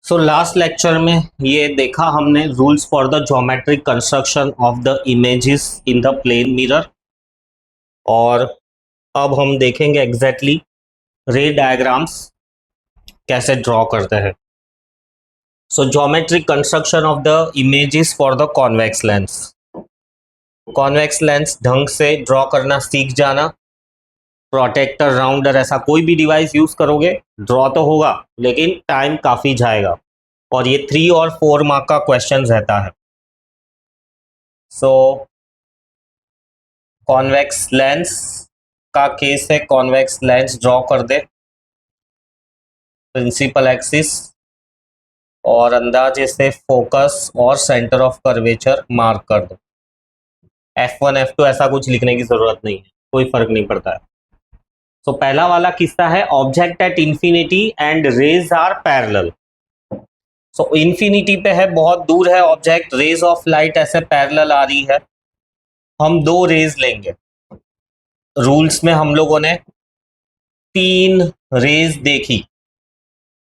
So last lecture में ये देखा हमने rules for the geometric construction of the images in the plane mirror. और अब हम देखेंगे एग्जैक्टली रे डायग्राम्स कैसे ड्रॉ करते हैं। So geometric construction of the images for the convex lens. Convex lens ढंग से ड्रॉ करना सीख जाना। प्रोटेक्टर, राउंडर, ऐसा कोई भी डिवाइस यूज करोगे ड्रॉ तो होगा लेकिन टाइम काफी जाएगा और ये 3 और 4 मार्क का क्वेश्चन रहता है। सो कॉन्वेक्स लेंस का केस है, कॉन्वेक्स लेंस ड्रॉ कर दे प्रिंसिपल एक्सिस और अंदाजे से फोकस और सेंटर ऑफ कर्वेचर मार्क कर दो। F1 F2 ऐसा कुछ लिखने की जरूरत नहीं है, कोई फर्क नहीं पड़ता है। तो पहला वाला किस्सा है object at infinity and rays are parallel. So infinity पे है, बहुत दूर है ऑब्जेक्ट, रेज ऑफ लाइट ऐसे पैरेलल आ रही है। हम 2 रेज लेंगे। रूल्स में हम लोगों ने 3 रेज देखी।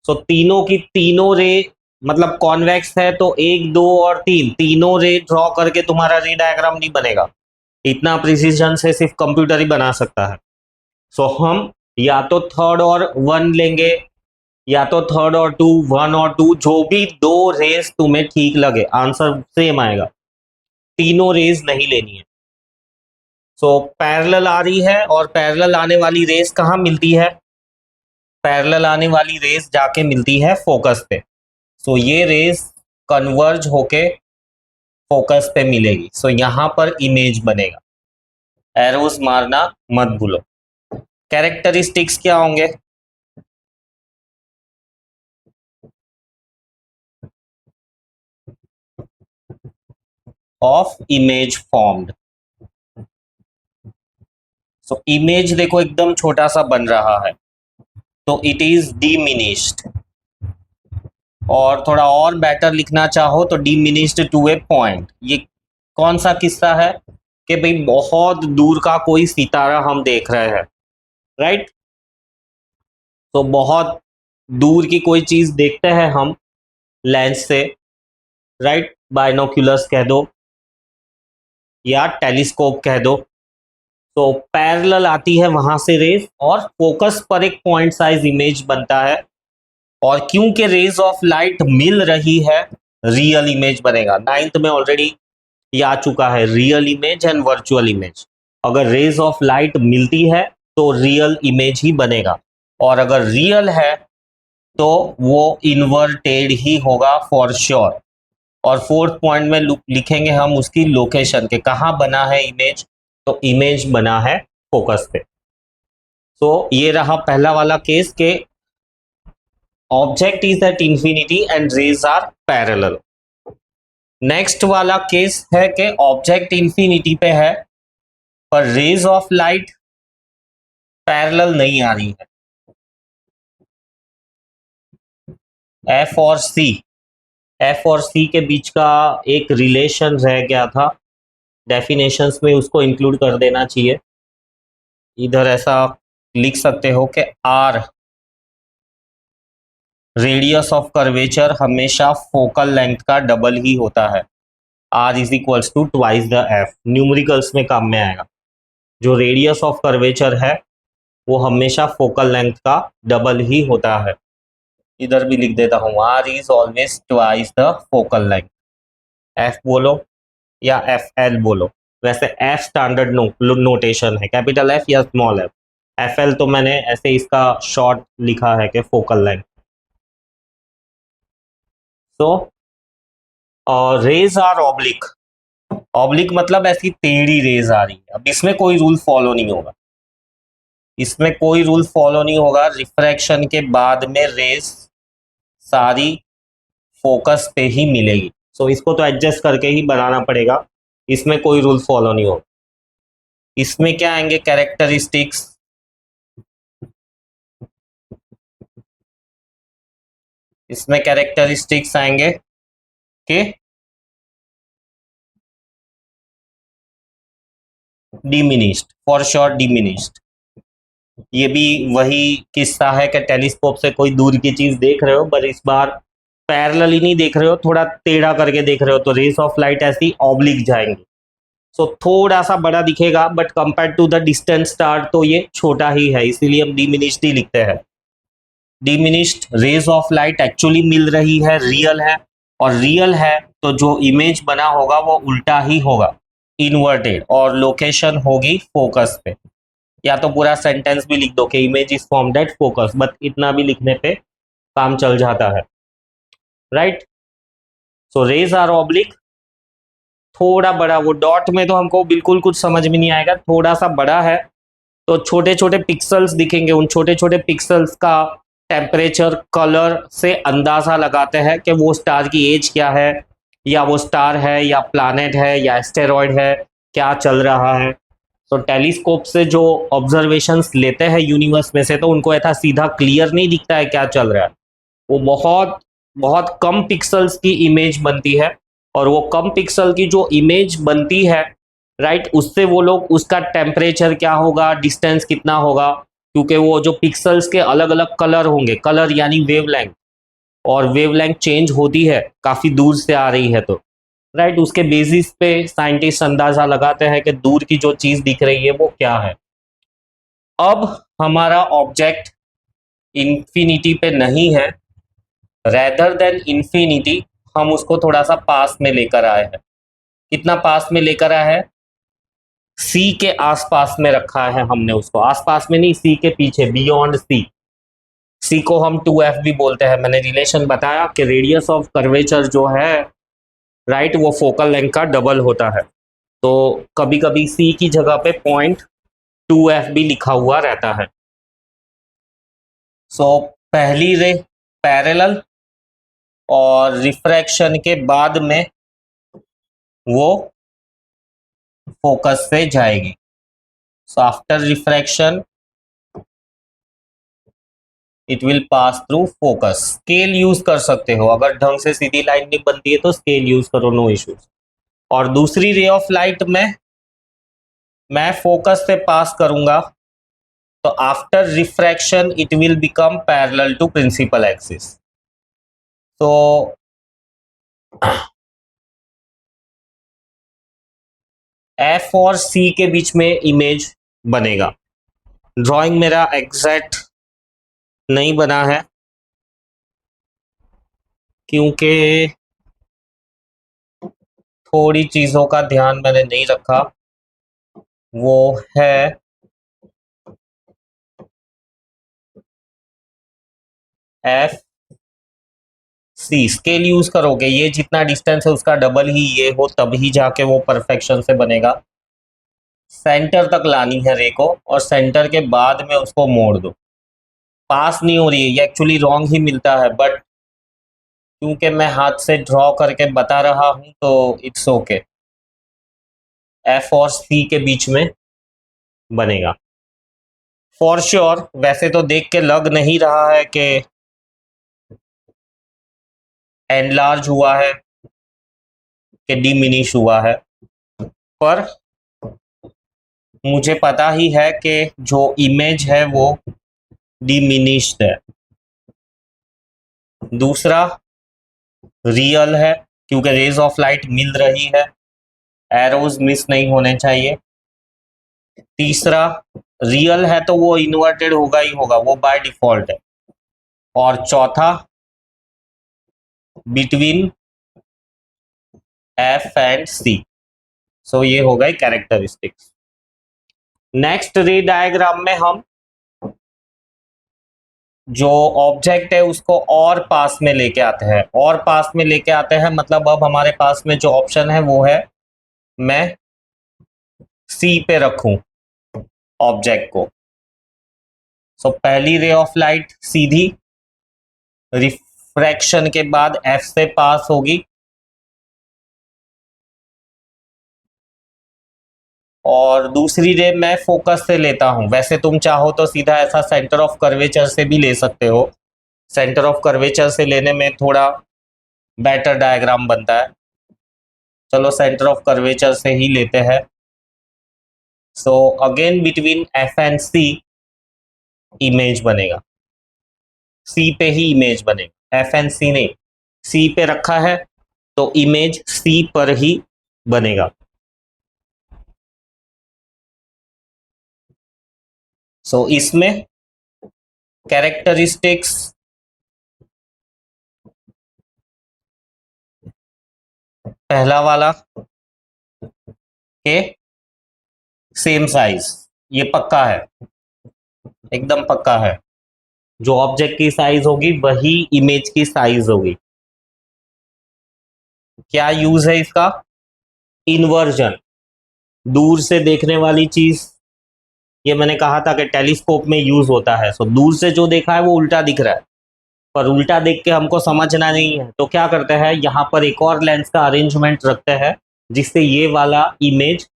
सो तीनों की तीनों रे मतलब कॉन्वेक्स है तो 1, 2 और 3 तीनों रे ड्रॉ करके तुम्हारा रे डायग्राम नहीं बनेगा। इतना प्रिसीजन से सिर्फ कंप्यूटर ही बना सकता है। सो हम या तो थर्ड और 1 लेंगे या तो थर्ड और 2, 1 और 2, जो भी 2 रेज तुम्हें ठीक लगे, आंसर सेम आएगा। तीनों रेज नहीं लेनी है। सो पैरेलल आ रही है और पैरेलल आने वाली रेस कहाँ मिलती है? पैरेलल आने वाली रेस जाके मिलती है फोकस पे। सो ये रेस कन्वर्ज होके फोकस पे मिलेगी। सो यहां पर इमेज बनेगा। एरोस मारना मत भूलो। कैरेक्टरिस्टिक्स क्या होंगे? Of image formed. So image देखो एकदम छोटा सा बन रहा है तो इट इज डिमिनिश्ड। और थोड़ा और बेटर लिखना चाहो तो डिमिनिश्ड टू ए पॉइंट। ये कौन सा किस्सा है कि भाई बहुत दूर का कोई सितारा हम देख रहे हैं, राइट? तो बहुत दूर की कोई चीज देखते हैं हम लेंस से, राइट? बाइनोक्यूलर्स कह दो या टेलीस्कोप कह दो। तो पैरेलल आती है वहां से रेज और फोकस पर एक पॉइंट साइज इमेज बनता है। और क्योंकि रेज ऑफ लाइट मिल रही है, रियल इमेज बनेगा। 9th में ऑलरेडी ये आ चुका है, real image and virtual image. अगर रेज ऑफ लाइट मिलती है तो रियल इमेज ही बनेगा और अगर रियल है तो वो इन्वर्टेड ही होगा फॉर श्योर। और 4th पॉइंट में लिखेंगे हम उसकी लोकेशन के कहाँ बना है इमेज। तो इमेज बना है फोकस पे। तो ये रहा पहला वाला केस के object is at infinity and rays are parallel. Next वाला केस है कि ऑब्जेक्ट इंफिनिटी पे है पर रेज ऑफ लाइट पैरेलल नहीं आ रही है। एफ और सी के बीच का एक रिलेशन रह गया था, डेफिनेशंस में उसको इंक्लूड कर देना चाहिए। इधर ऐसा लिख सकते हो कि आर रेडियस ऑफ कर्वेचर हमेशा फोकल लेंथ का डबल ही होता है। R is equals to twice the F. Numericals में काम में आएगा। जो रेडियस ऑफ कर्वेचर है वो हमेशा फोकल लेंथ का डबल ही होता है। इधर भी लिख देता हूँ, R is always twice the focal length. F बोलो या एफ एल बोलो। वैसे एफ स्टैंडर्ड नोटेशन है, कैपिटल एफ या स्मॉल एफ। एफ एल तो मैंने ऐसे इसका शॉर्ट लिखा है कि focal length. So rays are oblique. Oblique मतलब ऐसी टेढ़ी रेज आ रही है। अब इसमें कोई रूल फॉलो नहीं होगा, इसमें कोई रूल फॉलो नहीं होगा। रिफ्रैक्शन के बाद में रेज सारी फोकस पे ही मिलेगी। सो इसको तो एडजस्ट करके ही बनाना पड़ेगा, इसमें कोई रूल फॉलो नहीं होगा। इसमें क्या आएंगे कैरेक्टरिस्टिक्स? इसमें कैरेक्टरिस्टिक्स आएंगे कि डिमिनिश्ड, फॉर श्योर डिमिनिश्ड। ये भी वही किस्सा है कि टेलीस्कोप से कोई दूर की चीज देख रहे हो पर इस बार पैरेलली नहीं देख रहे हो, थोड़ा टेढ़ा करके देख रहे हो, तो रेस ऑफ लाइट ऐसी ऑब्लिक जाएंगे। सो थोड़ा सा बड़ा दिखेगा, but compare to the distant star तो ये छोटा ही है, इसीलिए हम डिमिनिश्ड ही लिखते हैं। Diminished rays of light actually मिल रही है, रियल है, और रियल है तो जो इमेज बना होगा वो उल्टा ही होगा, इन्वर्टेड, और लोकेशन होगी फोकस पे। या तो पूरा सेंटेंस भी लिख दो कि image is formed at focus, but इतना भी लिखने पे काम चल जाता है, right. So rays are oblique, थोड़ा बड़ा, वो डॉट में तो हमको बिल्कुल कुछ समझ में नहीं आएगा, थोड़ा सा बड़ा है तो छोटे छोटे पिक्सल्स दिखेंगे, उन छोटे छोटे पिक्सल्स का टेम्परेचर, कलर से अंदाजा लगाते हैं कि वो स्टार की एज क्या है, या वो स्टार है या प्लैनेट है या एस्टेरॉयड है, क्या चल रहा है। तो टेलीस्कोप से जो ऑब्जर्वेशंस लेते हैं यूनिवर्स में से, तो उनको ऐसा सीधा क्लियर नहीं दिखता है क्या चल रहा है, वो बहुत बहुत कम पिक्सल्स की इमेज बनती है, और वो कम पिक्सल की जो इमेज बनती है, राइट, उससे वो लोग उसका टेम्परेचर क्या होगा, डिस्टेंस कितना होगा, क्योंकि वो जो पिक्सल्स के अलग अलग कलर होंगे, कलर यानी वेवलेंथ, और वेवलेंथ चेंज होती है काफ़ी दूर से आ रही है तो, राइट, उसके बेसिस पे साइंटिस्ट अंदाजा लगाते हैं कि दूर की जो चीज़ दिख रही है वो क्या है। अब हमारा ऑब्जेक्ट इंफिनिटी पे नहीं है, रेदर देन इंफिनिटी हम उसको थोड़ा सा पास में लेकर आए हैं। कितना पास में लेकर आए हैं? सी के आसपास में रखा है हमने उसको, आसपास में नहीं, सी के पीछे, बियॉन्ड सी। सी को हम 2f भी बोलते हैं। मैंने रिलेशन बताया कि रेडियस ऑफ कर्वेचर जो है, राइट, वो फोकल लेंथ का डबल होता है, तो कभी कभी सी की जगह पे 0.2f भी लिखा हुआ रहता है। सो पहली रे पैरेलल, और रिफ्रैक्शन के बाद में वो फोकस से जाएगी। So after refraction it will pass through focus. Scale use कर सकते हो, अगर ढंग से सीधी लाइन नहीं बनती है तो स्केल यूज करो, नो इश्यूज। और दूसरी रे ऑफ लाइट में मैं फोकस से पास करूंगा, तो after refraction it will become parallel to principal axis. तो एफ और सी के बीच में इमेज बनेगा। ड्राइंग मेरा एग्जैक्ट नहीं बना है क्योंकि थोड़ी चीजों का ध्यान मैंने नहीं रखा, वो है एफ सी। स्केल यूज करोगे, ये जितना डिस्टेंस है उसका डबल ही ये हो, तब ही जाके वो परफेक्शन से बनेगा। सेंटर तक लानी है रे को, और सेंटर के बाद में उसको मोड़ दो। पास नहीं हो रही है, ये एक्चुअली रॉन्ग ही मिलता है, बट क्योंकि मैं हाथ से ड्रॉ करके बता रहा हूं तो इट्स ओके। एफ और सी के बीच में बनेगा फॉर श्योर। वैसे तो देख के लग नहीं रहा है कि एनलार्ज हुआ है कि डिमिनिश हुआ है, पर मुझे पता ही है कि जो इमेज है वो डिमिनिश्ड है। दूसरा, रियल है, क्योंकि रेज ऑफ लाइट मिल रही है, एरोज मिस नहीं होने चाहिए। तीसरा, रियल है तो वो इन्वर्टेड होगा ही होगा, वो बाय डिफॉल्ट है। और चौथा, बिटवीन एफ एंड सी। सो ये हो गई कैरेक्टरिस्टिक्स। नेक्स्ट रे डायग्राम में हम जो ऑब्जेक्ट है उसको और पास में लेके आते हैं, और पास में लेके आते हैं मतलब अब हमारे पास में जो ऑप्शन है वो है मैं सी पे रखूं ऑब्जेक्ट को। सो पहली ray of light Sidhi refraction के बाद एफ से पास होगी, और दूसरी रे मैं फोकस से लेता हूं। वैसे तुम चाहो तो सीधा ऐसा सेंटर ऑफ कर्वेचर से भी ले सकते हो, सेंटर ऑफ कर्वेचर से लेने में थोड़ा बेटर डायग्राम बनता है। चलो सेंटर ऑफ कर्वेचर से ही लेते हैं। So again between F and C image बनेगा, सी पे ही इमेज बनेगा, एफ एंड सी नहीं। सी पे रखा है तो इमेज सी पर ही बनेगा। सो इसमें कैरेक्टरिस्टिक्स पहला वाला के सेम साइज, ये पक्का है, एकदम पक्का है। जो ऑब्जेक्ट की साइज होगी वही इमेज की साइज होगी। क्या यूज है इसका? इन्वर्जन, दूर से देखने वाली चीज। ये मैंने कहा था कि टेलीस्कोप में यूज होता है। सो दूर से जो देखा है वो उल्टा दिख रहा है, पर उल्टा देख के हमको समझना नहीं है, तो क्या करते हैं, यहाँ पर एक और लेंस का अरेंजमेंट रखते हैं जिससे ये वाला इमेज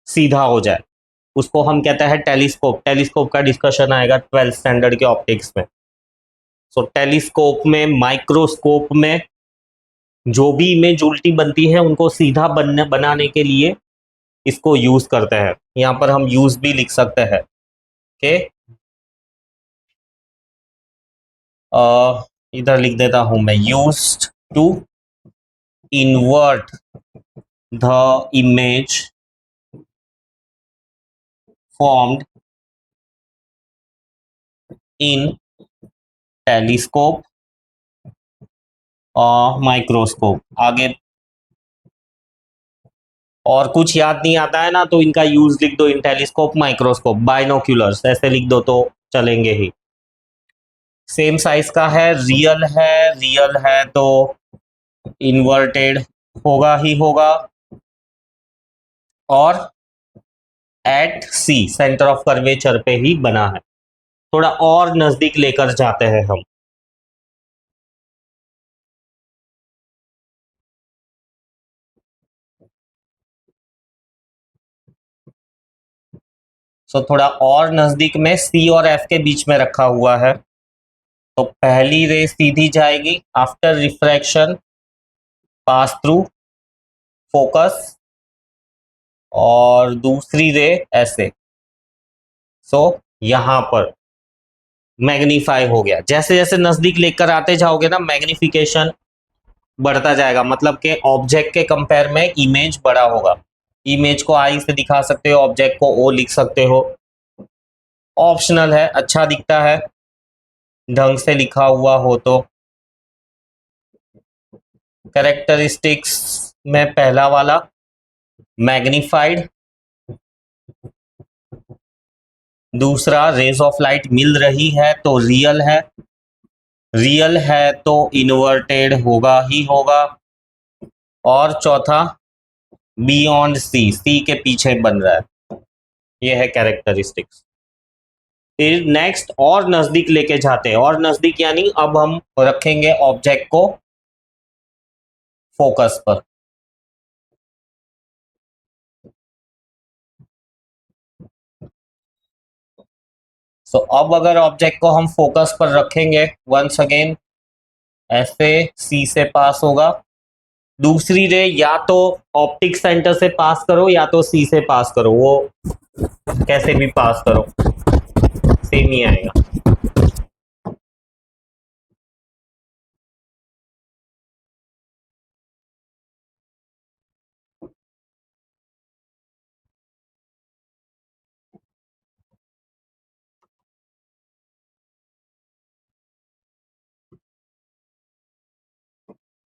सीधा हो जाए। उसको हम कहते हैं टेलीस्कोप। टेलीस्कोप का डिस्कशन आएगा 12th स्टैंडर्ड के ऑप्टिक्स में। सो टेलीस्कोप में, माइक्रोस्कोप में जो भी इमेज उल्टी बनती है उनको सीधा बनाने के लिए इसको यूज करते हैं। यहाँ पर हम यूज भी लिख सकते हैं कि इधर लिख देता हूं मैं, used to invert the image formed in telescope और माइक्रोस्कोप। आगे और कुछ याद नहीं आता है ना, तो इनका यूज लिख दो, इन टेलीस्कोप, माइक्रोस्कोप, बाइनोक्यूलर्स, ऐसे लिख दो तो चलेंगे ही। सेम साइज का है, रियल है तो इन्वर्टेड होगा ही होगा। और at C, centre of curvature पे ही बना है। थोड़ा और नजदीक लेकर जाते हैं हम। सो थोड़ा और नजदीक में सी और एफ के बीच में रखा हुआ है। तो पहली रे सीधी जाएगी, after refraction pass through focus, और दूसरी रे ऐसे। सो यहां पर मैग्नीफाई हो गया। जैसे जैसे नजदीक लेकर आते जाओगे ना, मैग्निफिकेशन बढ़ता जाएगा, मतलब कि ऑब्जेक्ट के कंपेयर में इमेज बड़ा होगा। इमेज को आई से दिखा सकते हो, ऑब्जेक्ट को ओ लिख सकते हो, ऑप्शनल है, अच्छा दिखता है ढंग से लिखा हुआ हो तो। कैरेक्टरिस्टिक्स में पहला वाला मैग्नीफाइड, दूसरा रेज ऑफ लाइट मिल रही है तो रियल है तो इन्वर्टेड होगा ही होगा, और चौथा बियॉन्ड सी, सी के पीछे बन रहा है। ये है कैरेक्टरिस्टिक्स। फिर नेक्स्ट और नजदीक लेके जाते हैं, और नजदीक यानी अब हम रखेंगे ऑब्जेक्ट को फोकस पर। सो अब अगर ऑब्जेक्ट को हम फोकस पर रखेंगे, वंस अगेन ऐसे सी से पास होगा। दूसरी रे या तो ऑप्टिक सेंटर से पास करो या तो सी से पास करो, वो कैसे भी पास करो सेम ही आएगा।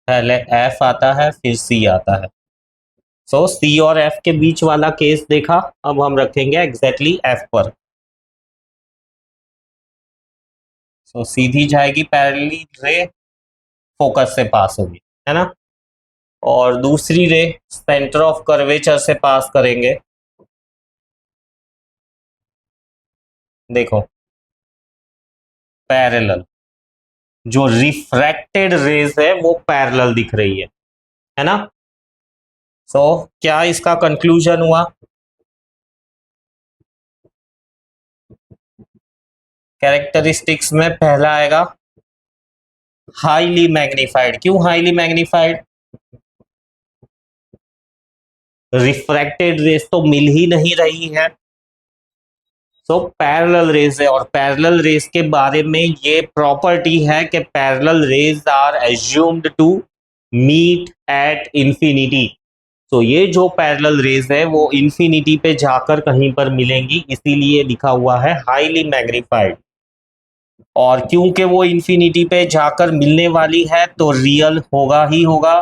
पहले एफ आता है फिर सी आता है। सो सी और एफ के बीच वाला केस देखा, अब हम रखेंगे एग्जैक्टली एफ पर। सो सीधी जाएगी पैरेलली रे, फोकस से पास होगी, है ना। और दूसरी रे सेंटर ऑफ कर्वेचर से पास करेंगे। देखो पैरेलल, जो रिफ्रैक्टेड रेज है वो पैरेलल दिख रही है ना। सो क्या इसका कंक्लूजन हुआ? कैरेक्टरिस्टिक्स में पहला आएगा हाईली मैग्नीफाइड। क्यों हाईली मैग्नीफाइड? रिफ्रैक्टेड रेस तो मिल ही नहीं रही है, सो पैरेलल रेज है, और पैरेलल रेज के बारे में ये प्रॉपर्टी है कि parallel rays are assumed to meet at infinity. तो ये जो पैरेलल रेज है वो इंफिनिटी पे जाकर कहीं पर मिलेंगी, इसीलिए लिखा हुआ है हाईली मैग्नीफाइड। और क्योंकि वो इंफिनिटी पे जाकर मिलने वाली है तो रियल होगा ही होगा,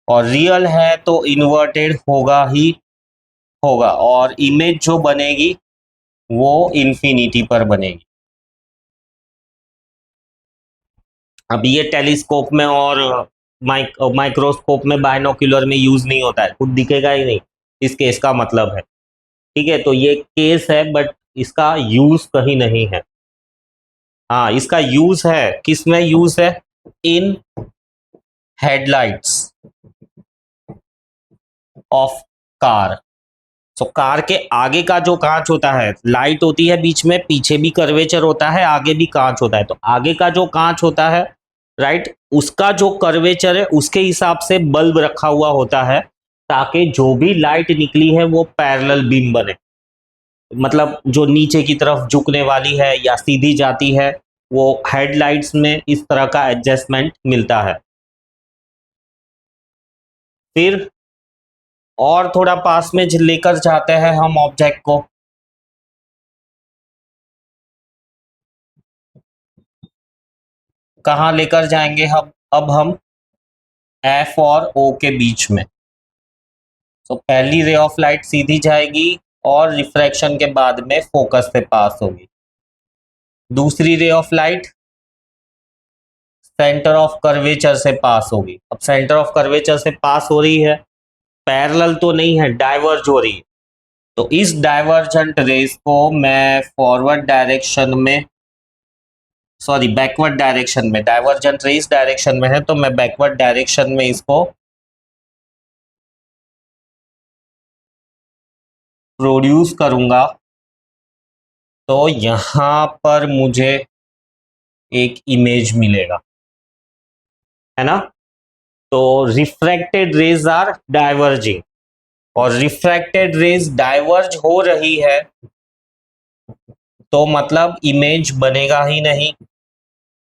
और रियल है तो इन्वर्टेड होगा ही होगा, और इमेज जो बनेगी वो इंफिनिटी पर बनेगी। अब ये टेलीस्कोप में और माइक्रोस्कोप में बायनोक्यूलर में यूज नहीं होता है, खुद दिखेगा ही नहीं, इस केस का मतलब है। ठीक है, तो ये केस है बट इसका यूज कहीं नहीं है। हाँ, इसका यूज है, किस में यूज है? In headlights of car. So car के आगे का जो कांच होता है, लाइट होती है बीच में, पीछे भी कर्वेचर होता है, आगे भी कांच होता है, तो आगे का जो कांच होता है, राइट, उसका जो कर्वेचर है उसके हिसाब से बल्ब रखा हुआ होता है, ताकि जो भी लाइट निकली है वो पैरेलल बीम बने। मतलब जो नीचे की तरफ झुकने वाली है या सीधी जाती है, वो हेडलाइट्स में इस तरह का एडजस्टमेंट मिलता है। फिर और थोड़ा पास में लेकर जाते हैं हम ऑब्जेक्ट को। कहाँ लेकर जाएंगे हम अब हम? एफ और ओ के बीच में। तो पहली रे ऑफ लाइट सीधी जाएगी और रिफ्रैक्शन के बाद में फोकस से पास होगी। दूसरी ray of light centre of curvature से पास होगी। अब सेंटर ऑफ कर्वेचर से पास हो रही है, पैरेलल तो नहीं है, डाइवर्ज हो रही है, तो इस डाइवर्जेंट रेस को मैं फॉरवर्ड डायरेक्शन में, सॉरी बैकवर्ड डायरेक्शन में, डाइवर्जेंट रेस डायरेक्शन में है तो मैं बैकवर्ड डायरेक्शन में इसको प्रोड्यूस करूंगा। तो यहां पर मुझे एक इमेज मिलेगा, है ना? तो रिफ्रैक्टेड रेज आर डाइवर्जिंग, और रिफ्रैक्टेड रेज डाइवर्ज हो रही है तो मतलब इमेज बनेगा ही नहीं,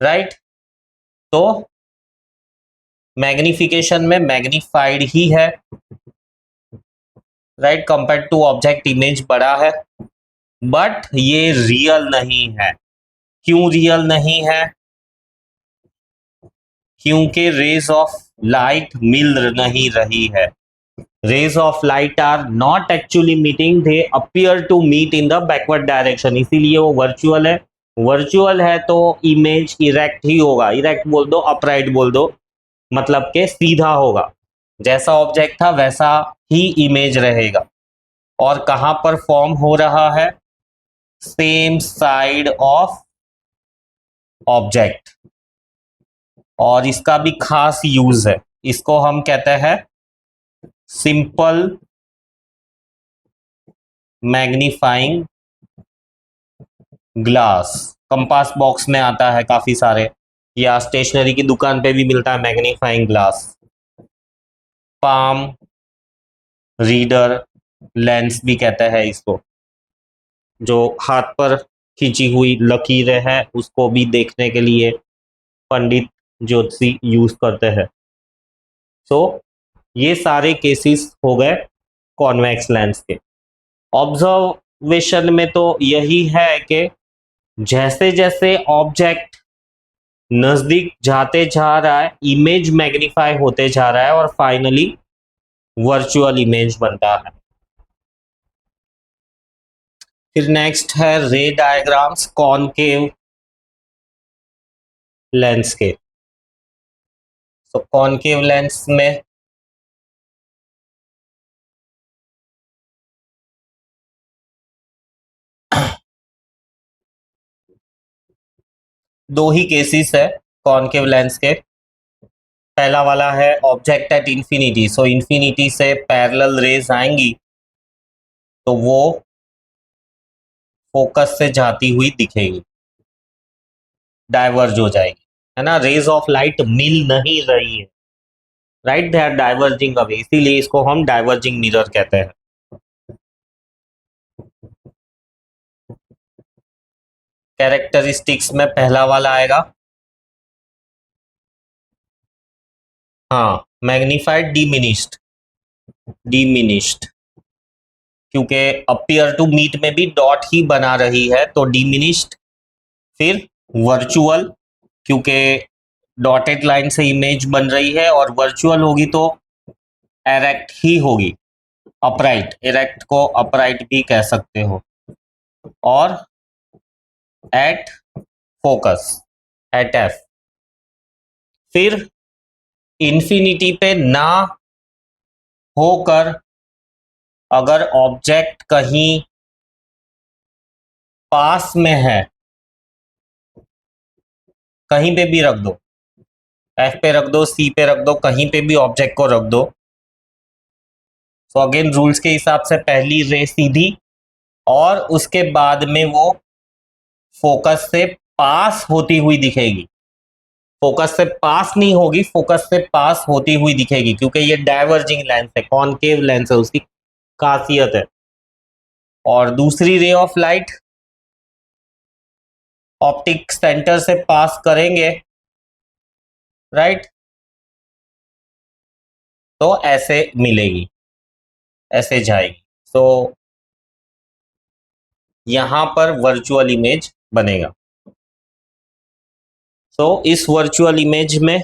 राइट? तो मैग्निफिकेशन में मैग्निफाइड ही है, right, compare to object image बड़ा है, बट ये रियल नहीं है। क्यों रियल नहीं है? क्योंकि रेज ऑफ लाइट मिल नहीं रही है। Rays of light are not actually meeting, they appear to meet in the backward direction, इसीलिए वो वर्चुअल है। वर्चुअल है तो इमेज इरेक्ट ही होगा, इरेक्ट बोल दो, अपराइट बोल दो, मतलब के सीधा होगा, जैसा ऑब्जेक्ट था वैसा ही इमेज रहेगा। और कहां पर फॉर्म हो रहा है? Same side of object. और इसका भी खास यूज है, इसको हम कहते हैं simple magnifying glass. Compass box में आता है काफी सारे, या स्टेशनरी की दुकान पे भी मिलता है magnifying glass. Palm reader lens भी कहते हैं इसको, जो हाथ पर खींची हुई लकीरें हैं उसको भी देखने के लिए पंडित ज्योतिषी यूज करते हैं। सो ये सारे केसेस हो गए कॉन्वेक्स लेंस के। ऑब्जर्वेशन में तो यही है कि जैसे जैसे ऑब्जेक्ट नजदीक जाते जा रहा है, इमेज मैग्नीफाई होते जा रहा है और फाइनली वर्चुअल इमेज बनता है। फिर नेक्स्ट है रे डायग्राम्स कॉनकेव लेंस के। तो कॉनकेव लेंस में दो ही केसेस है कॉनकेव लेंस के। पहला वाला है object at infinity, so infinity से पैरेलल रेज आएंगी तो वो फोकस से जाती हुई दिखेगी, डाइवर्ज हो जाएगी, है ना? रेज ऑफ लाइट मिल नहीं रही है, right, they are diverging away, इसीलिए इसको हम डाइवर्जिंग मिरर कहते हैं। कैरेक्टरिस्टिक्स में पहला वाला आएगा, हाँ, मैग्नीफाइड डिमिनिश्ड, डिमिनिश्ड, क्योंकि अपीयर टू मीट में भी डॉट ही बना रही है तो डिमिनिश्ड। फिर वर्चुअल, क्योंकि डॉटेड लाइन से इमेज बन रही है और वर्चुअल होगी तो एरेक्ट ही होगी, अपराइट, इरेक्ट को अपराइट भी कह सकते हो। और एट फोकस, एट एफ। फिर इन्फिनिटी पे ना होकर अगर ऑब्जेक्ट कहीं पास में है, कहीं पे भी रख दो, एफ पे रख दो, सी पे रख दो, कहीं पे भी ऑब्जेक्ट को रख दो, तो अगेन रूल्स के हिसाब से पहली रे सीधी और उसके बाद में वो फोकस से पास होती हुई दिखेगी। फोकस से पास नहीं होगी, फोकस से पास होती हुई दिखेगी, क्योंकि ये डाइवर्जिंग लेंस है, कॉनकेव लेंस है, उसकी खासियत है। और दूसरी ray of light optic centre से पास करेंगे, राइट, तो ऐसे मिलेगी, ऐसे जाएगी, तो यहां पर वर्चुअल इमेज बनेगा। तो इस वर्चुअल इमेज में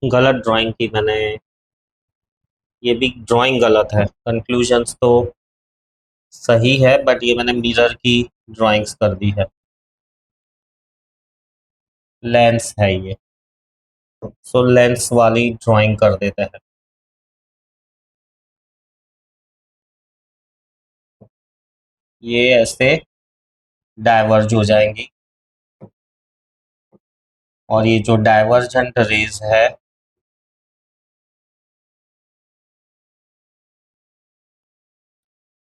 गलत ड्राइंग की मैंने, ये भी ड्राइंग गलत है, कंक्लूजन्स तो सही है बट ये मैंने मिरर की ड्राइंग्स कर दी है, लेंस है ये, सो लेंस वाली ड्राइंग कर देते हैं। ये ऐसे डाइवर्ज हो जाएंगी और ये जो डाइवर्जेंट रेज है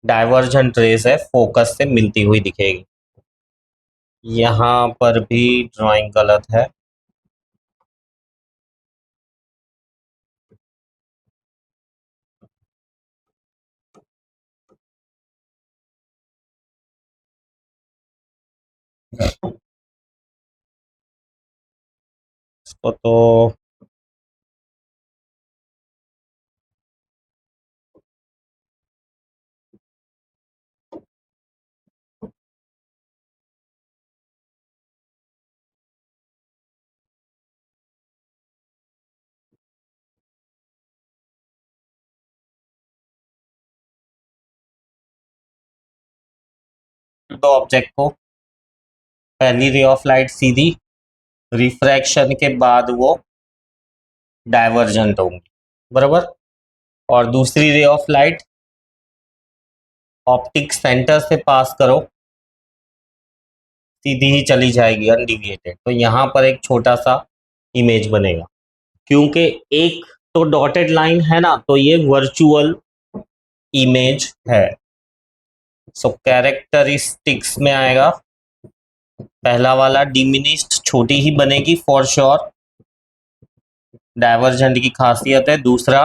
डाइवर्जेंट रेज है फोकस से मिलती हुई दिखेगी। यहाँ पर भी ड्राइंग गलत है, इसको तो दो ऑब्जेक्ट को, पहली ray of light Sidhi, refraction के बाद वो डाइवर्जेंट होंगी, बराबर। और दूसरी ray of light optic centre से पास करो, सीधी ही चली जाएगी अनडिविएटेड, तो यहाँ पर एक छोटा सा इमेज बनेगा, क्योंकि एक तो डॉटेड लाइन है ना, तो ये वर्चुअल इमेज है। सो कैरेक्टरिस्टिक्स में आएगा पहला वाला, डिमिनिश्ड छोटी ही बनेगी फॉर श्योर, डाइवर्जेंट की खासियत है। दूसरा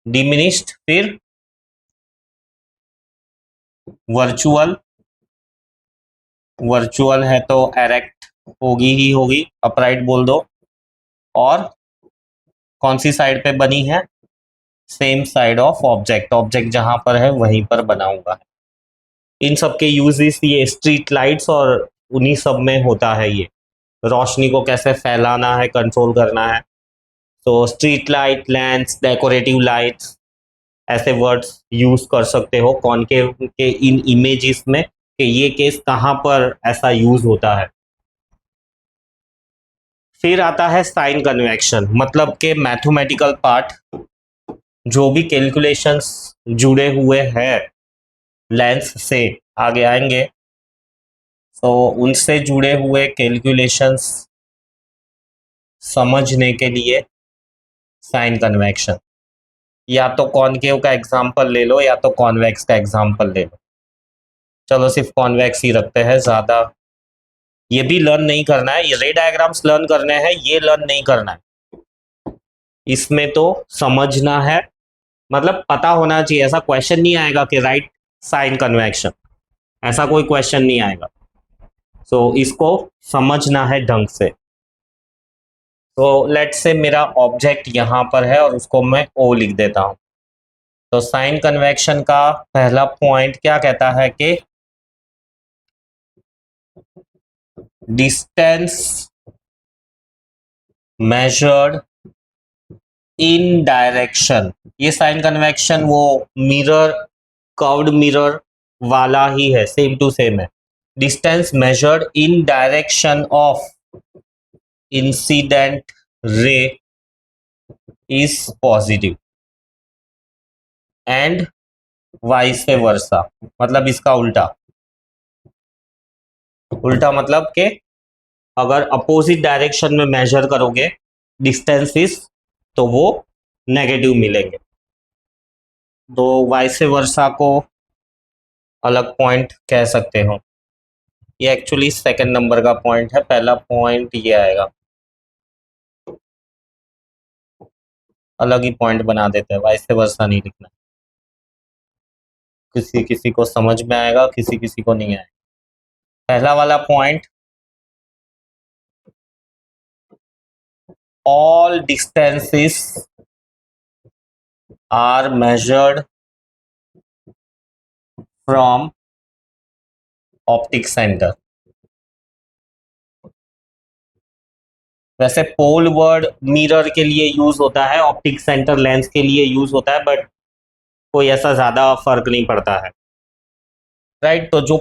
डिमिनिश्ड, फिर वर्चुअल, वर्चुअल है तो एरेक्ट होगी ही होगी, अपराइट बोल दो। और कौन सी साइड पे बनी है, same side of object, object जहां पर है वहीं पर बना हुआ है। इन सब के यूजेस ये स्ट्रीट लाइट्स और उन्हीं सब में होता है, ये रोशनी को कैसे फैलाना है, कंट्रोल करना है। तो street light, lamps, decorative lights, ऐसे वर्ड्स यूज कर सकते हो कॉनकेव के इन इमेजेस में, कि ये केस कहाँ पर ऐसा यूज होता है। फिर आता है साइन कन्वेक्शन, मतलब के मैथमेटिकल पार्ट, जो भी कैलकुलेशंस जुड़े हुए हैं लेंस से आगे आएंगे, तो उनसे जुड़े हुए कैलकुलेशंस समझने के लिए साइन कन्वेक्शन, या तो कॉनकेव का एग्जांपल ले लो या तो कॉन्वेक्स का एग्जांपल ले लो। चलो सिर्फ कॉन्वेक्स ही रखते हैं, ज़्यादा ये भी लर्न नहीं करना है, ये रे डायग्राम्स लर्न करने हैं, ये लर्न नहीं करना है। इसमें तो समझना है, मतलब पता होना चाहिए। ऐसा क्वेश्चन नहीं आएगा कि राइट साइन कन्वेक्शन, ऐसा कोई क्वेश्चन नहीं आएगा। सो इसको समझना है ढंग से। तो लेट्स से मेरा ऑब्जेक्ट यहां पर है और उसको मैं ओ लिख देता हूं। तो साइन कन्वेक्शन का पहला पॉइंट क्या कहता है कि डिस्टेंस मेजर्ड इन डायरेक्शन। ये साइन कन्वेक्शन वो मिरर, कर्व्ड मिरर वाला ही है, सेम टू सेम है। Distance measured in direction of incident ray is positive and vice versa, मतलब इसका उल्टा। उल्टा मतलब कि अगर अपोजिट डायरेक्शन में मेजर करोगे डिस्टेंसेस तो वो नेगेटिव मिलेंगे। तो वाइस वर्सा को अलग पॉइंट कह सकते हो। ये एक्चुअली सेकंड नंबर का पॉइंट है, पहला पॉइंट ये आएगा। अलग ही पॉइंट बना देते हैं, वाइस वर्सा नहीं लिखना। किसी किसी को समझ में आएगा, किसी किसी को नहीं आएगा। पहला वाला point, all distances are measured from optic center। वैसे पोल वर्ड मिरर के लिए यूज होता है, ऑप्टिक सेंटर लेंस के लिए यूज होता है, बट कोई ऐसा ज्यादा फर्क नहीं पड़ता है, राइट। तो जो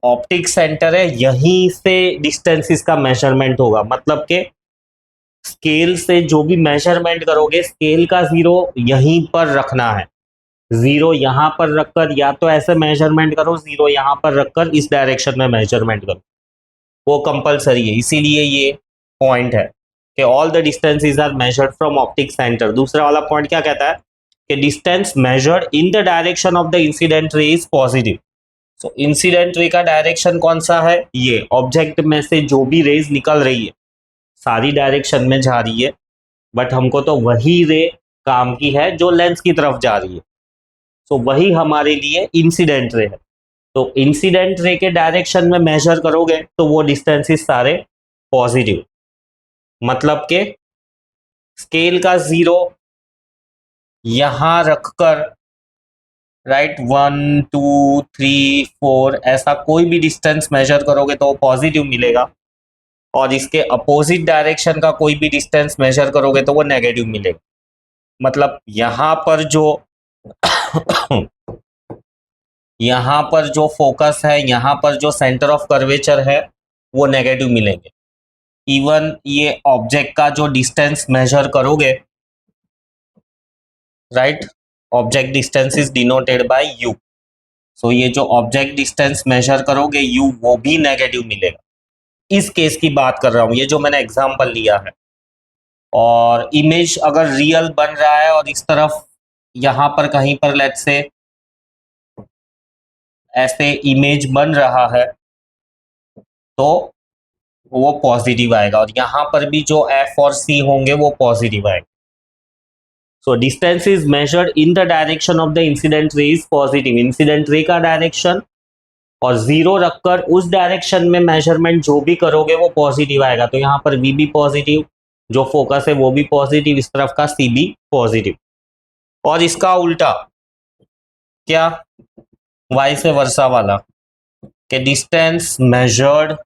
ऑप्टिक सेंटर है यहीं से डिस्टेंसेस का मेजरमेंट होगा, मतलब के स्केल से जो भी मेजरमेंट करोगे स्केल का जीरो यहीं पर रखना है। जीरो यहां पर रखकर या तो ऐसे मेजरमेंट करो, जीरो यहां पर रखकर इस डायरेक्शन में मेजरमेंट करो, वो कंपलसरी है। इसीलिए ये पॉइंट है कि all the distances are measured from optic centre. दूसरा वाला पॉइंट क्या कहता है कि distance measured in the direction of the incident ray is positive. So incident ray का डायरेक्शन कौन सा है, ये ऑब्जेक्ट में से जो भी रेज निकल रही है सारी डायरेक्शन में जा रही है, बट हमको तो वही रे काम की है जो लेंस की तरफ जा रही है। सो वही हमारे लिए इंसिडेंट रे है। तो इंसिडेंट रे के डायरेक्शन में मेजर करोगे तो वो डिस्टेंसेस सारे पॉजिटिव, मतलब के स्केल का जीरो यहां रखकर, राइट, 1 2 3 4 ऐसा कोई भी डिस्टेंस मेजर करोगे तो वो पॉजिटिव मिलेगा, और इसके अपोजिट डायरेक्शन का कोई भी डिस्टेंस मेजर करोगे तो वो नेगेटिव मिलेगा। मतलब यहां पर जो यहां पर जो फोकस है, यहां पर जो सेंटर ऑफ कर्वेचर है वो नेगेटिव मिलेंगे। इवन ये ऑब्जेक्ट का जो डिस्टेंस मेजर करोगे, right, object distance is denoted by u. So ये जो ऑब्जेक्ट डिस्टेंस मेजर करोगे यू, वो भी नेगेटिव मिलेगा। इस केस की बात कर रहा हूं, ये जो मैंने एग्जांपल लिया है। और इमेज अगर रियल बन रहा है और इस तरफ यहां पर कहीं पर लेट्स से ऐसे इमेज बन रहा है तो वो पॉजिटिव आएगा, और यहां पर भी जो एफ और सी होंगे वो पॉजिटिव आएगा। So distance is measured in the direction of the incident ray is positive, incident ray का डायरेक्शन, और जीरो रखकर उस डायरेक्शन में मेजरमेंट जो भी करोगे वो पॉजिटिव आएगा। तो यहाँ पर वी भी पॉजिटिव, जो फोकस है वो भी पॉजिटिव, इस तरफ का सी भी पॉजिटिव। और इसका उल्टा क्या, वाइस वर्सा वाला, कि distance measured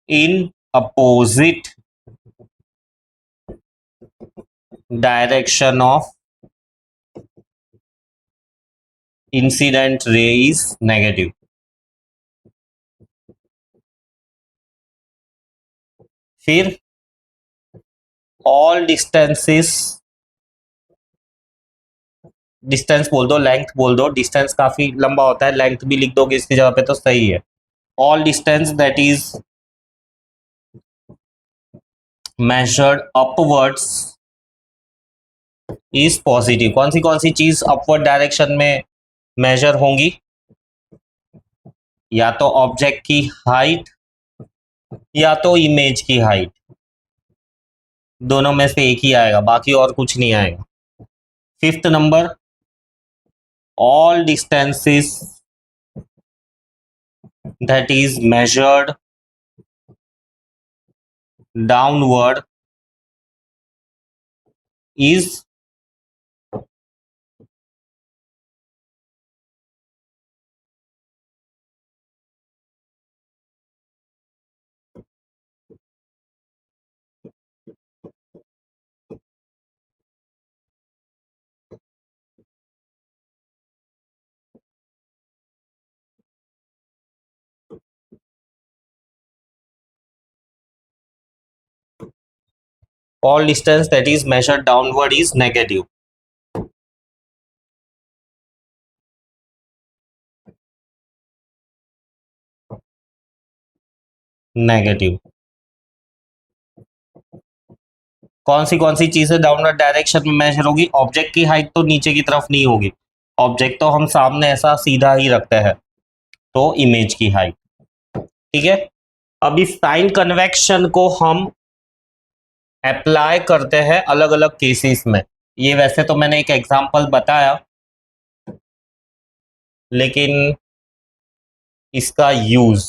in opposite direction of incident ray is negative. फिर ऑल डिस्टेंसेस, डिस्टेंस बोल दो, लेंथ बोल दो, डिस्टेंस काफी लंबा होता है, लेंथ भी लिख दोगे इसकी जगह पे तो सही है। All distance that is measured upwards is positive। कौन सी चीज अपवर्ड डायरेक्शन में मेजर होंगी, या तो ऑब्जेक्ट की हाइट या तो इमेज की हाइट। दोनों में से एक ही आएगा, बाकी और कुछ नहीं आएगा। Fifth number, all distances that is measured downward is all distance that is measured downward is negative. Negative. कौन सी चीजें डाउनवर्ड डायरेक्शन में मेजर होगी? ऑब्जेक्ट की हाइट तो नीचे की तरफ नहीं होगी, ऑब्जेक्ट तो हम सामने ऐसा सीधा ही रखते हैं, तो इमेज की हाइट। ठीक है, अब इस साइन कन्वेक्शन को हम अप्लाई करते हैं अलग अलग केसेस में। ये वैसे तो मैंने एक एग्जांपल बताया, लेकिन इसका यूज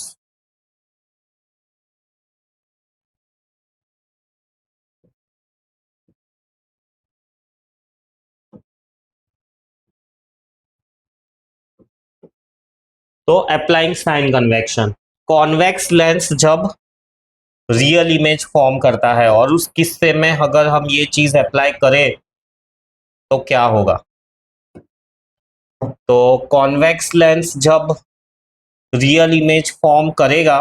तो applying sign convection, convex lens जब रियल इमेज फॉर्म करता है और उस किस्से में अगर हम ये चीज अप्लाई करें तो क्या होगा? तो कॉन्वेक्स लेंस जब रियल इमेज फॉर्म करेगा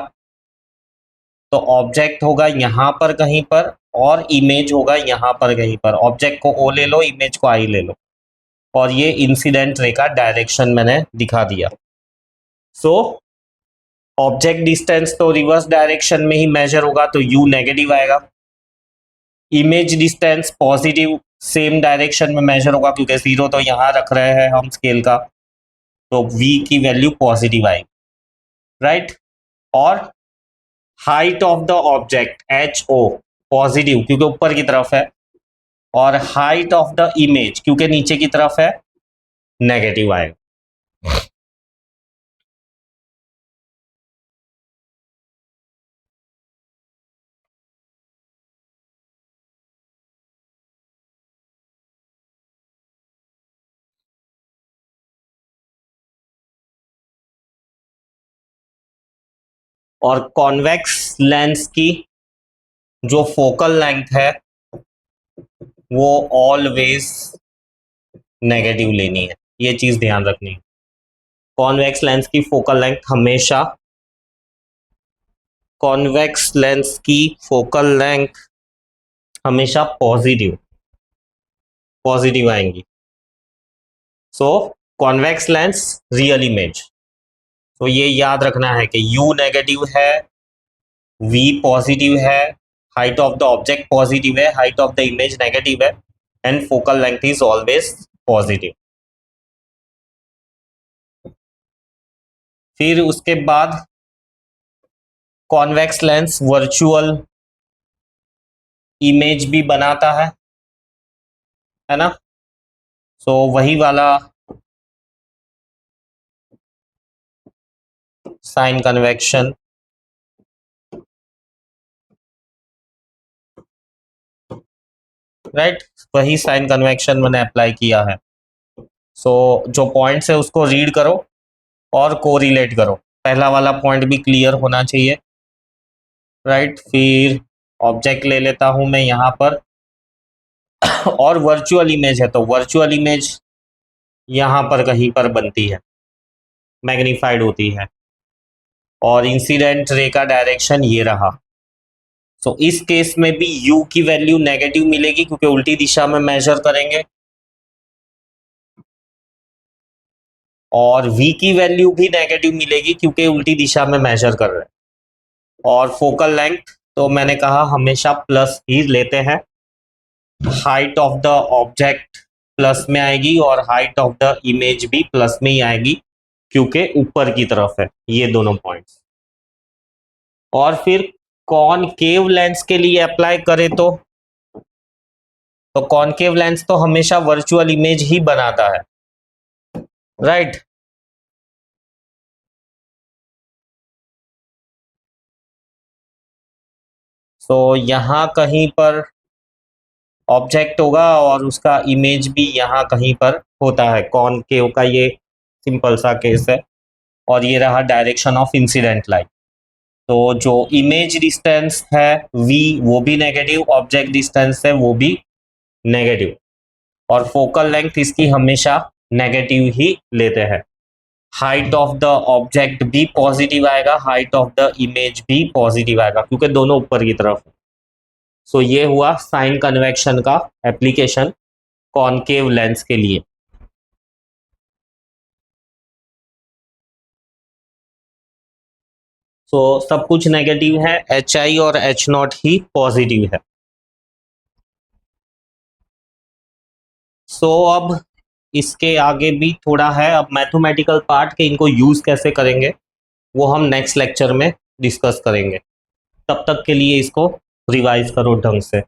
तो ऑब्जेक्ट होगा यहां पर कहीं पर और इमेज होगा यहां पर कहीं पर। ऑब्जेक्ट को ओ ले लो, इमेज को आई ले लो, और ये इंसिडेंट रे का डायरेक्शन मैंने दिखा दिया। सो ऑब्जेक्ट डिस्टेंस तो रिवर्स डायरेक्शन में ही मेजर होगा, तो यू नेगेटिव आएगा। Image distance positive same direction में मेजर होगा, क्योंकि जीरो तो यहां रख रहे हैं हम स्केल का, तो v की वैल्यू पॉजिटिव आएगी, राइट। और height of the object H O positive क्योंकि ऊपर की तरफ है, और हाइट ऑफ द इमेज क्योंकि नीचे की तरफ है नेगेटिव आएगा। और कॉन्वेक्स लेंस की जो फोकल लेंथ है वो ऑलवेज नेगेटिव लेनी है, ये चीज ध्यान रखनी है। कॉन्वेक्स लेंस की फोकल लेंथ हमेशा, कॉन्वेक्स लेंस की फोकल लेंथ हमेशा पॉजिटिव पॉजिटिव आएंगी। So convex lens real image, तो ये याद रखना है कि u नेगेटिव है, v पॉजिटिव है, height of the object positive है, height of the image negative है, and focal length is always positive. फिर उसके बाद कॉन्वेक्स लेंस वर्चुअल इमेज भी बनाता है ना। सो वही वाला साइन कन्वेक्शन, राइट, वही साइन कन्वेक्शन मैंने अप्लाई किया है। सो जो पॉइंट्स है उसको रीड करो और कोरिलेट करो। पहला वाला पॉइंट भी क्लियर होना चाहिए, राइट। फिर ऑब्जेक्ट ले लेता हूं मैं यहां पर और वर्चुअल इमेज है, तो वर्चुअल इमेज यहां पर कहीं पर बनती है, मैग्नीफाइड होती है, और इंसिडेंट रे का डायरेक्शन ये रहा। सो इस केस में भी u की वैल्यू नेगेटिव मिलेगी क्योंकि उल्टी दिशा में मेजर करेंगे, और v की वैल्यू भी नेगेटिव मिलेगी क्योंकि उल्टी दिशा में मेजर कर रहे हैं। और फोकल लेंथ तो मैंने कहा हमेशा प्लस ही लेते हैं, height of the object plus में आएगी और हाइट ऑफ द इमेज भी प्लस में ही आएगी क्योंकि ऊपर की तरफ है ये दोनों पॉइंट्स। और फिर कॉनकेव लेंस के लिए अप्लाई करें तो तो कॉनकेव लेंस तो हमेशा वर्चुअल इमेज ही बनाता है, राइट। सो यहाँ कहीं पर ऑब्जेक्ट होगा और उसका इमेज भी यहाँ कहीं पर होता है। कॉनकेव का ये सिंपल सा केस है। और ये रहा डायरेक्शन ऑफ इंसिडेंट लाइट। तो जो इमेज डिस्टेंस है v वो भी नेगेटिव, ऑब्जेक्ट डिस्टेंस है वो भी नेगेटिव, और फोकल लेंथ इसकी हमेशा नेगेटिव ही लेते हैं। हाइट ऑफ द ऑब्जेक्ट भी पॉजिटिव आएगा, हाइट ऑफ द इमेज भी पॉजिटिव आएगा, क्योंकि दोनों ऊपर की तरफ है। सो ये हुआ साइन कन्वेक्शन का एप्लीकेशन कॉनकेव लेंस के लिए। सो सब कुछ नेगेटिव है, HI और H0 ही पॉजिटिव है। सो अब इसके आगे भी थोड़ा है, अब मैथमेटिकल पार्ट के इनको यूज कैसे करेंगे वो हम नेक्स्ट लेक्चर में डिस्कस करेंगे। तब तक के लिए इसको रिवाइज करो ढंग से।